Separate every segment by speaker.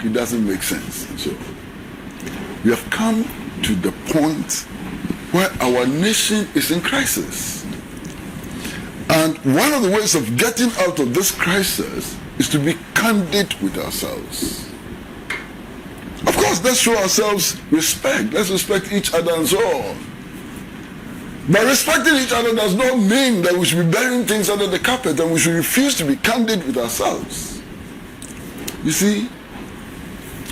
Speaker 1: look, it doesn't make sense. So we have come to the point where our nation is in crisis. And one of the ways of getting out of this crisis is to be candid with ourselves. Of course, let's show ourselves respect. Let's respect each other and so on. But respecting each other does not mean that we should be burying things under the carpet, and we should refuse to be candid with ourselves. You see,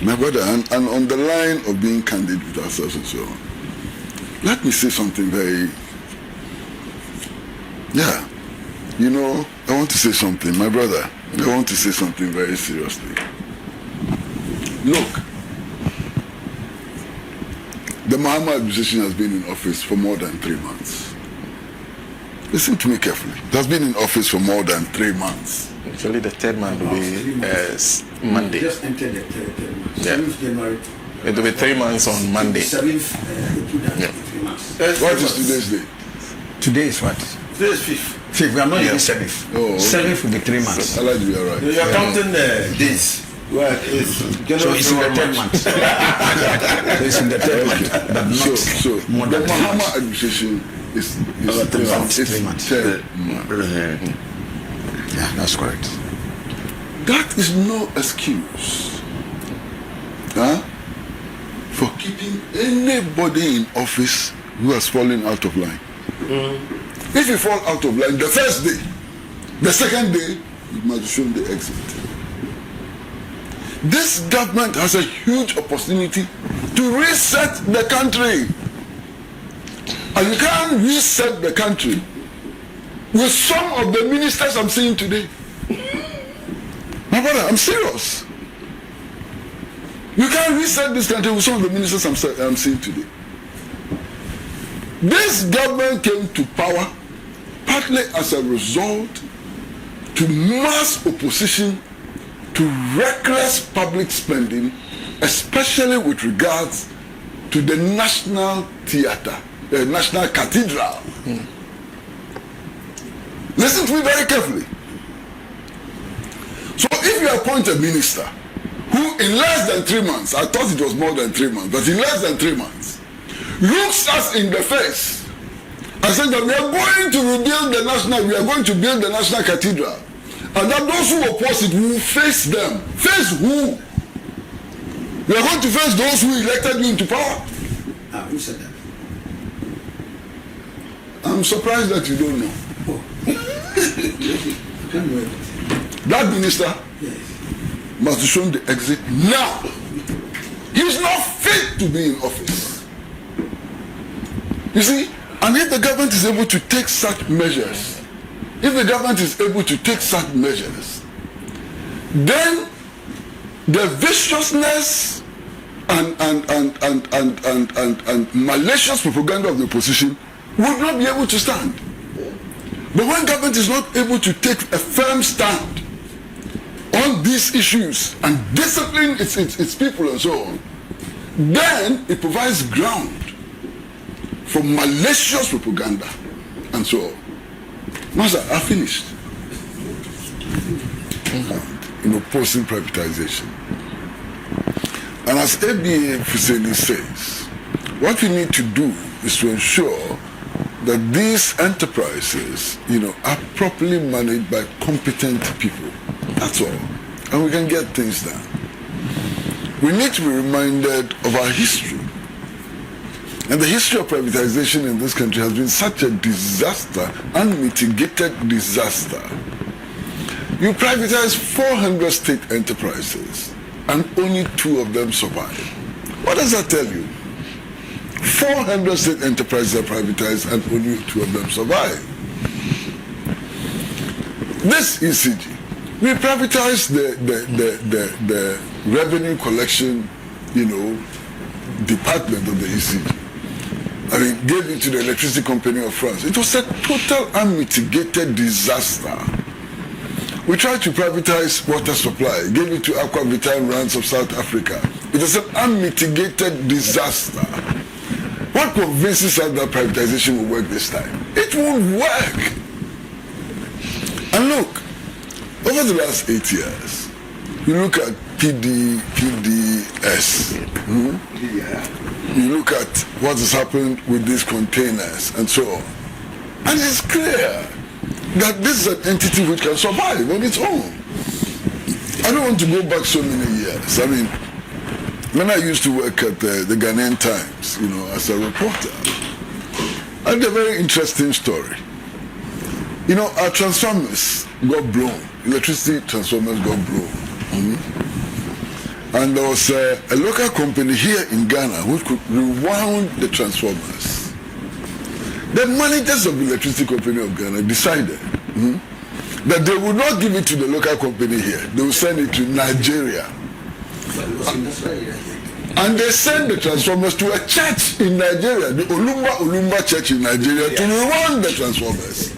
Speaker 1: my brother, and on the line of being candid with ourselves and so on, let me say something very, I want to say something, my brother, I want to say something very seriously. Look, the Mahama administration has been in office for more than 3 months. Listen to me carefully. It has been in office for more than 3 months.
Speaker 2: Actually, the third month will be Monday.
Speaker 3: Just entered the third month.
Speaker 2: Yeah.
Speaker 3: 7th January.
Speaker 2: It will be 3 months on Monday.
Speaker 3: 7th,
Speaker 2: Yeah.
Speaker 3: 3 months.
Speaker 1: What is today's date?
Speaker 3: Today is what?
Speaker 4: Today is 5th.
Speaker 3: 5th. We are not even 7th.
Speaker 1: Oh, okay.
Speaker 3: 7th will be 3 months.
Speaker 1: I like you are right.
Speaker 4: You are counting the days. Well, it's
Speaker 3: So it's in the 10th month. So it's in the 10th month. But not
Speaker 1: So
Speaker 3: more
Speaker 1: the
Speaker 3: than 10
Speaker 1: Mahama
Speaker 3: months.
Speaker 1: administration is
Speaker 3: 3 months.
Speaker 1: It's
Speaker 3: 3 months.
Speaker 1: 10
Speaker 3: Yeah, that's correct.
Speaker 1: That is no excuse for keeping anybody in office who has fallen out of line. If you fall out of line the first day, the second day, you must show the exit. This government has a huge opportunity to reset the country. And you can't reset the country with some of the ministers I'm seeing today. My brother, I'm serious. You can't reset this country with some of the ministers I'm seeing today. This government came to power partly as a result to mass opposition to reckless public spending, especially with regards to the National Theatre, the National Cathedral. Listen to me very carefully. So if you appoint a minister who in less than 3 months, I thought it was more than 3 months, but in less than 3 months, looks us in the face and says that we are going to rebuild the national, we are going to build the National Cathedral, and that those who oppose it will face them. Face who? We are going to face those who elected you into power.
Speaker 3: Who said that?
Speaker 1: I'm surprised that you don't know.
Speaker 3: Oh. Can't wait.
Speaker 1: That minister
Speaker 3: Yes.
Speaker 1: must be shown the exit now. He's not fit to be in office. You see, and if the government is able to take such measures, then the viciousness and malicious propaganda of the opposition would not be able to stand. But when government is not able to take a firm stand on these issues and discipline its people and so on, then it provides ground for malicious propaganda and so on. Master, I finished. Opposing privatization. And as ABA F0olishness says, what we need to do is to ensure that these enterprises, are properly managed by competent people. That's all. And we can get things done. We need to be reminded of our history. And the history of privatization in this country has been such a disaster, unmitigated disaster. You privatize 400 state enterprises and only 2 of them survive. What does that tell you? 400 state enterprises are privatized and only 2 of them survive. This ECG, we privatized the revenue collection, department of the ECG. Gave it to the electricity company of France. It was a total unmitigated disaster. We tried to privatize water supply, gave it to Aqua Vital Rands of South Africa. It was an unmitigated disaster. What convinces us that privatization will work this time? It won't work. And look, over the last 8 years, you look at PDS. You look at what has happened with these containers and so on. And it's clear that this is an entity which can survive on its own. I don't want to go back so many years. I mean, when I used to work at the Ghanaian Times, as a reporter, I had a very interesting story. Our transformers got blown. Electricity transformers got blown. And there was a local company here in Ghana which could rewound the transformers. The managers of the electricity company of Ghana decided that they would not give it to the local company here. They would send it to Nigeria. And they sent the transformers to a church in Nigeria, the Olumba Church in Nigeria, to rewound the transformers.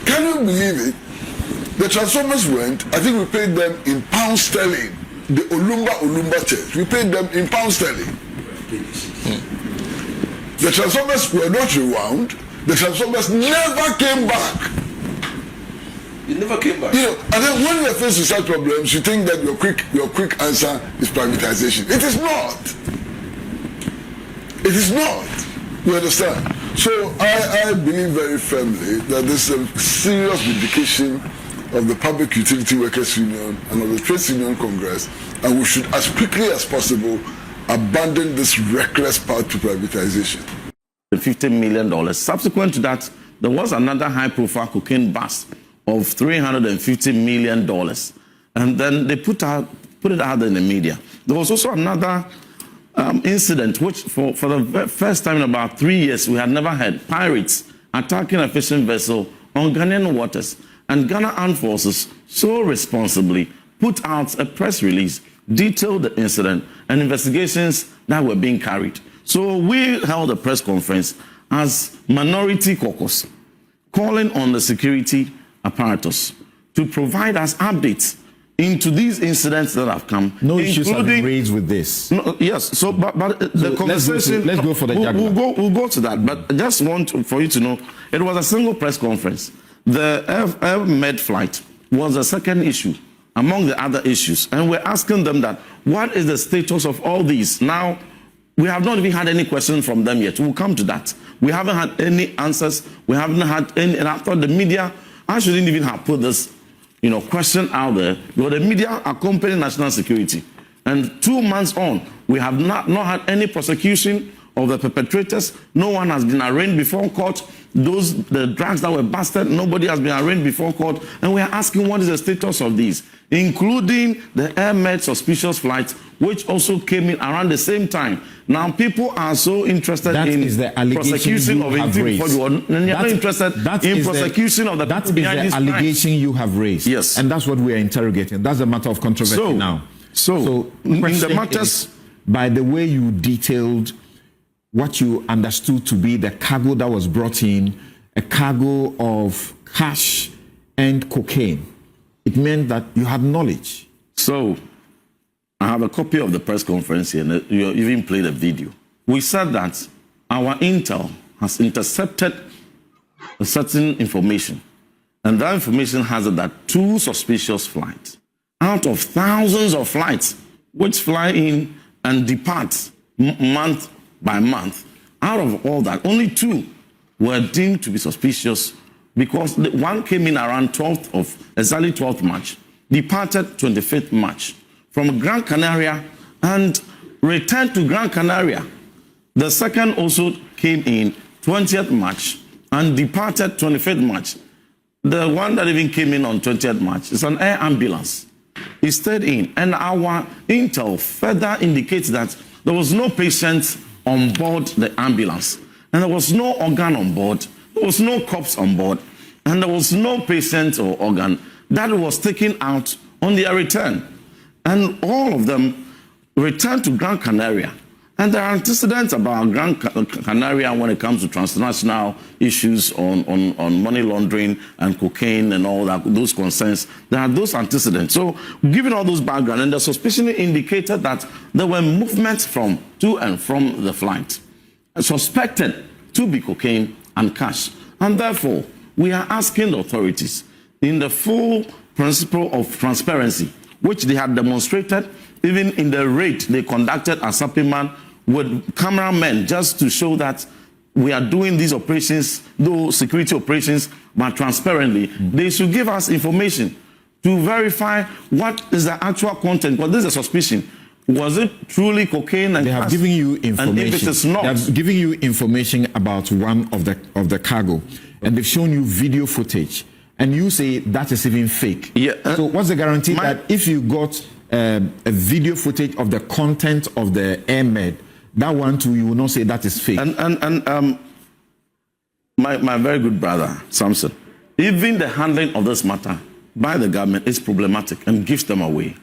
Speaker 1: Can you believe it? The transformers went, I think we paid them in pound sterling. The Olumba Church, we paid them in pound sterling. The transformers were not rewound. The transformers never came back.
Speaker 4: It never came back.
Speaker 1: And then when you're faced with such problems, you think that your quick answer is privatization. It is not. It is not. You understand? So I believe very firmly that this is a serious vindication of the Public Utility Workers Union and of the Trades Union Congress, and we should, as quickly as possible, abandon this reckless path to privatization.
Speaker 5: $50 million. Subsequent to that, there was another high-profile cocaine bust of $350 million, and then they put it out in the media. There was also another incident, which for the first time in about 3 years, we had never had pirates attacking a fishing vessel on Ghanaian waters. And Ghana Armed Forces so responsibly put out a press release, detailed the incident and investigations that were being carried. So we held a press conference as Minority Caucus, calling on the security apparatus to provide us updates into these incidents that have come.
Speaker 3: No issues have been raised with this.
Speaker 5: No, yes, so but the conversation.
Speaker 3: Let's go for the jugular.
Speaker 5: We'll go to that, but I just want for you to know it was a single press conference. The Med flight was the second issue among the other issues, and we're asking them that what is the status of all these now. We have not even had any questions from them yet. We'll come to that. We haven't had any answers. We haven't had any, and I thought the media, I shouldn't even have put this, question out there. But the media accompany national security. And 2 months on, we have not had any prosecution of the perpetrators. No one has been arraigned before court. The drugs that were busted, nobody has been arraigned before court. And we are asking what is the status of these, including the Air Med suspicious flight, which also came in around the same time. Now, people are so interested in prosecution of individuals. And you're not interested in prosecution of the people behind this crime.
Speaker 3: That is the allegation you have raised.
Speaker 5: Yes.
Speaker 3: And that's what we are interrogating. That's a matter of controversy now.
Speaker 5: So in the matters,
Speaker 3: by the way you detailed what you understood to be the cargo that was brought in, a cargo of cash and cocaine, it meant that you had knowledge.
Speaker 5: So I have a copy of the press conference here, and you even played a video. We said that our intel has intercepted a certain information, and that information has it that 2 suspicious flights out of thousands of flights which fly in and depart month by month, out of all that, only 2 were deemed to be suspicious because the one came in around exactly 12th March, departed 25th March from Gran Canaria and returned to Gran Canaria. The second also came in 20th March and departed 25th March. The one that even came in on 20th March is an air ambulance. He stayed in, and our intel further indicates that there was no patient on board the ambulance, and there was no organ on board, there was no corpse on board, and there was no patient or organ that was taken out on their return. And all of them returned to Gran Canaria. And there are antecedents about Gran Canaria when it comes to transnational issues on money laundering and cocaine and all that, those concerns. There are those antecedents. So given all those background, and the suspicion indicated that there were movements to and from the flight, suspected to be cocaine and cash. And therefore, we are asking the authorities in the full principle of transparency, which they had demonstrated even in the raid they conducted at Supplement with cameramen, just to show that we are doing these operations, though security operations, but transparently. They should give us information to verify what is the actual content, because this is a suspicion. Was it truly cocaine? And
Speaker 3: they have given you information.
Speaker 5: And if it is not,
Speaker 3: they have given you information about one of the cargo, and they've shown you video footage, and you say that is even fake.
Speaker 5: Yeah.
Speaker 3: So what's the guarantee that if you got a video footage of the content of the air med, that one too, you will not say that is fake?
Speaker 5: My very good brother Samson, even the handling of this matter by the government is problematic and gives them away.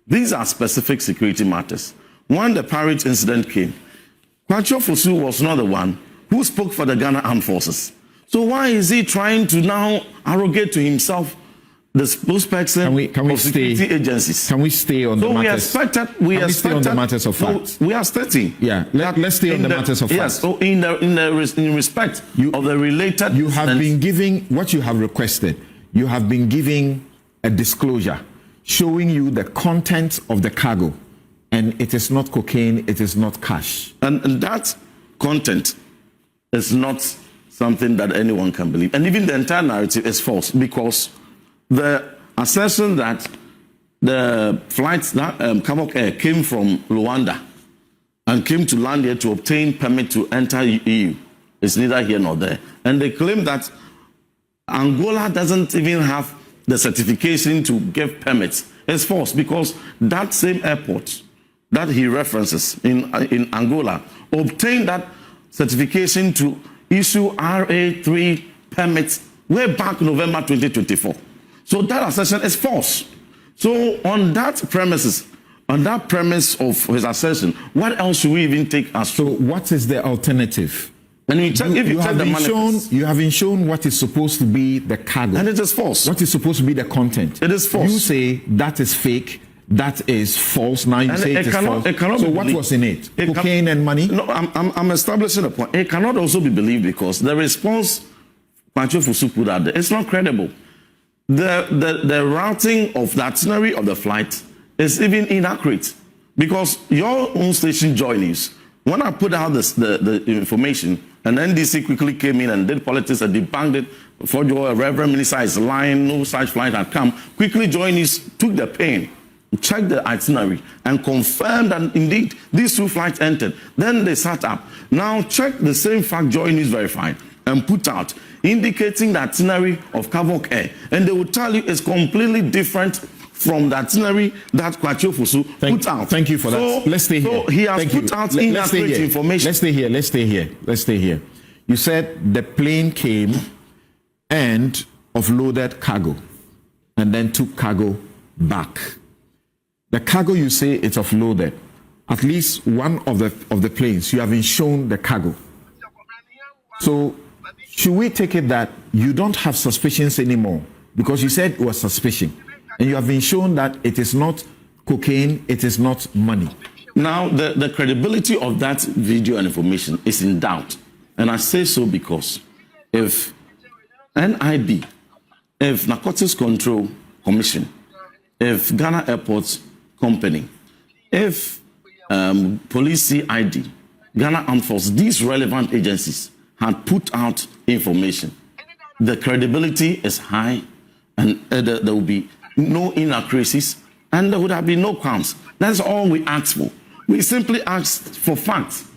Speaker 5: These are specific security matters. When the pirate incident came, Kwesi Fosu was not the one who spoke for the Ghana Armed Forces. So why is he trying to now arrogate to himself the spokesperson of security agencies?
Speaker 3: Can we stay on the matters?
Speaker 5: We
Speaker 3: stay on the matters of fact?
Speaker 5: We are stating.
Speaker 3: Yeah, let's stay on the matters of fact.
Speaker 5: Yes, so in respect of the related...
Speaker 3: You have been giving, what you have requested, you have been giving a disclosure showing you the content of the cargo, and it is not cocaine, it is not cash.
Speaker 5: And that content is not something that anyone can believe. And even the entire narrative is false, because the assertion that the flights that Kavok Air came from Rwanda and came to land here to obtain permit to enter EU is neither here nor there. And they claim that Angola doesn't even have the certification to give permits. It's false, because that same airport that he references in Angola obtained that certification to issue RA3 permits way back November 2024. So that assertion is false. So on that premise of his assertion, what else should we even take as
Speaker 3: so? What is the alternative?
Speaker 5: And you check, if you check the manifest,
Speaker 3: you have been shown what is supposed to be the cargo,
Speaker 5: and it is false.
Speaker 3: What is supposed to be the content?
Speaker 5: It is false.
Speaker 3: You say that is fake. That is false. Now you
Speaker 5: and
Speaker 3: say it is false. So what was in it? Cocaine and money?
Speaker 5: No, I'm establishing a point. It cannot also be believed because the response Kwesi Fosu put out there, it's not credible. The routing of the itinerary of the flight is even inaccurate, because your own station, Joy News, when I put out the information, and NDC quickly came in and did politics and debunked it. For your Reverend Minister is lying, no such flight had come. Quickly Joy News took the pain, checked the itinerary, and confirmed that indeed these two flights entered. Then they sat up. Now check the same fact Joy News verified and put out, indicating the itinerary of Kavok Air. And they will tell you it's completely different from the itinerary that Kwesi Fosu put out.
Speaker 3: Thank you for that. Let's stay here.
Speaker 5: So he has put out inaccurate information.
Speaker 3: Let's stay here. You said the plane came and offloaded cargo and then took cargo back. The cargo you say it's offloaded, at least one of the planes, you have been shown the cargo. So should we take it that you don't have suspicions anymore? Because you said it was suspicion. And you have been shown that it is not cocaine, it is not money.
Speaker 5: Now, the credibility of that video and information is in doubt. And I say so because if NIB, if Narcotics Control Commission, if Ghana Airports Company, if Police CID, Ghana Armed Forces, these relevant agencies had put out information, the credibility is high, and there will be no inaccuracies, and there would have been no crimes. That's all we asked for. We simply asked for facts.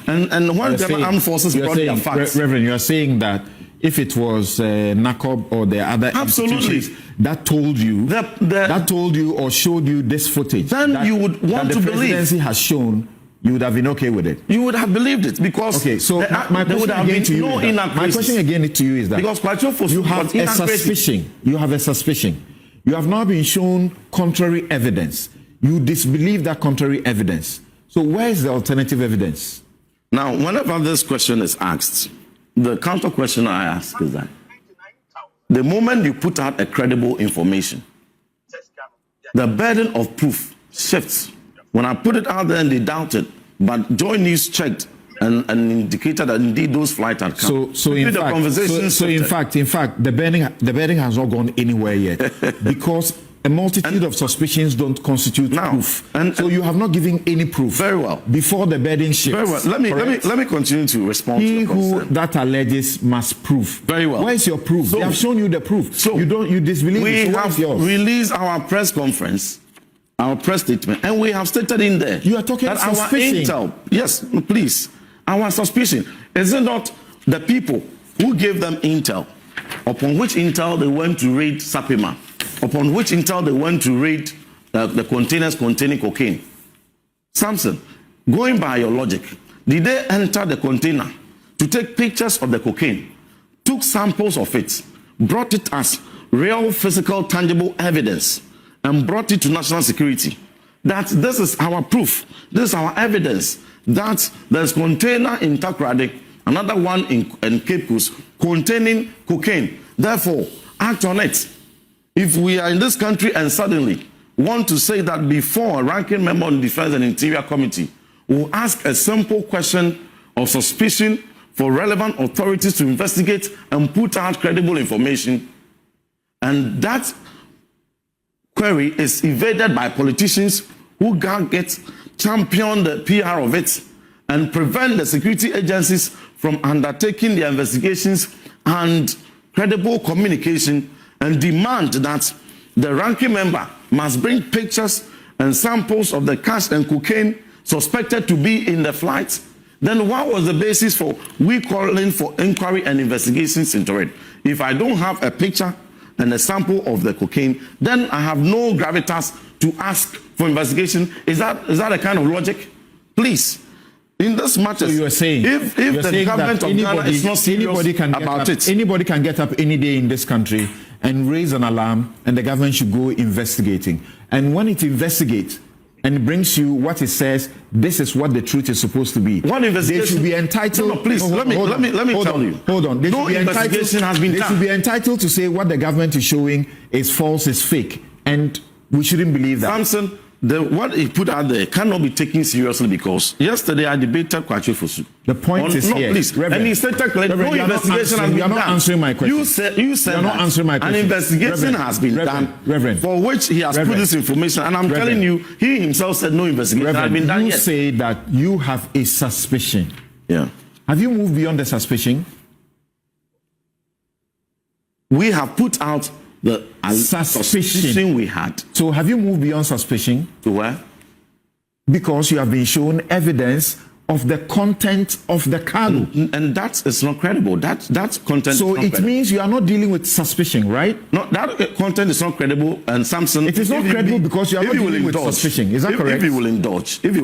Speaker 5: And when the armed forces brought their facts...
Speaker 3: Reverend, you are saying that if it was NACOB or the other institutions that told you or showed you this footage,
Speaker 5: then you would want to believe.
Speaker 3: The presidency has shown, you would have been okay with it.
Speaker 5: You would have believed it, because
Speaker 3: my question again to you is that
Speaker 5: because Kwesi Fosu,
Speaker 3: you have a suspicion. You have a suspicion. You have now been shown contrary evidence. You disbelieve that contrary evidence. So where is the alternative evidence?
Speaker 5: Now, whenever this question is asked, the counter question I ask is that the moment you put out a credible information, the burden of proof shifts. When I put it out there and they doubted, but Joy News checked and indicated that indeed those flights had come.
Speaker 3: So in fact, the bedding has not gone anywhere yet because a multitude of suspicions don't constitute proof. So you have not given any proof.
Speaker 5: Very well.
Speaker 3: Before the bedding shifts.
Speaker 5: Very well. Let me continue to respond.
Speaker 3: He
Speaker 5: to
Speaker 3: who that alleges must prove. Very well. Where is your proof? So, they have shown you the proof. So you disbelieve.
Speaker 5: We
Speaker 3: so
Speaker 5: have released our press conference, our press statement, and we have stated in there.
Speaker 3: You are talking about suspicion.
Speaker 5: Our intel. Yes, please. Our suspicion is it not the people who gave them intel, upon which intel they went to raid Sapima, upon which intel they went to raid the containers containing cocaine. Samson, going by your logic, did they enter the container to take pictures of the cocaine, took samples of it, brought it as real physical tangible evidence, and brought it to national security? That this is our proof, this is our evidence that there's container in Takoradi, another one in Cape Coast containing cocaine. Therefore, act on it. If we are in this country and suddenly want to say that before a ranking member on the Defense and Interior Committee will ask a simple question of suspicion for relevant authorities to investigate and put out credible information, and that query is evaded by politicians who can't champion the PR of it and prevent the security agencies from undertaking their investigations and credible communication, and demand that the ranking member must bring pictures and samples of the cash and cocaine suspected to be in the flight, then what was the basis for we calling for inquiry and investigations into it? If I don't have a picture and a sample of the cocaine, then I have no gravitas to ask for investigation. Is that a kind of logic? Please. In this matter,
Speaker 3: so you are saying,
Speaker 5: if the government of Ghana is not serious about it,
Speaker 3: anybody can get up any day in this country and raise an alarm, and the government should go investigating. And when it investigates and it brings you what it says, this is what the truth is supposed to be.
Speaker 5: One investigation,
Speaker 3: they should be entitled.
Speaker 5: No, please, let me tell you.
Speaker 3: Hold on.
Speaker 5: No investigation has been done.
Speaker 3: They should be entitled to say what the government is showing is false, is fake, and we shouldn't believe that.
Speaker 5: Samson, what he put out there cannot be taken seriously, because yesterday I debated Kwesi Fosu.
Speaker 3: The point is here.
Speaker 5: Please.
Speaker 3: Reverend,
Speaker 5: and he said no investigation has been done.
Speaker 3: You are not answering my question.
Speaker 5: You said
Speaker 3: not answering my question.
Speaker 5: An investigation has been done, for which he has put this information, and I'm telling you, he himself said no investigation has been done yet.
Speaker 3: You say that you have a suspicion.
Speaker 5: Yeah.
Speaker 3: Have you moved beyond the suspicion?
Speaker 5: We have put out the suspicion we had.
Speaker 3: So have you moved beyond suspicion?
Speaker 5: To where?
Speaker 3: Because you have been shown evidence of the content of the cargo.
Speaker 5: And that is not credible. That content
Speaker 3: so
Speaker 5: is not
Speaker 3: it
Speaker 5: credible.
Speaker 3: Means you are not dealing with suspicion, right?
Speaker 5: No, that content is not credible. And Samson,
Speaker 3: it is not credible because you are not dealing with suspicion. Is that correct?
Speaker 5: If you will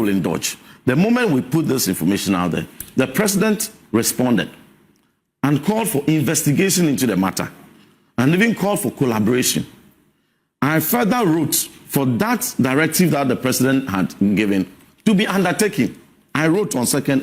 Speaker 5: indulge, the moment we put this information out there, the president responded and called for investigation into the matter, and even called for collaboration. I further wrote for that directive that the president had given to be undertaken. I wrote on 2nd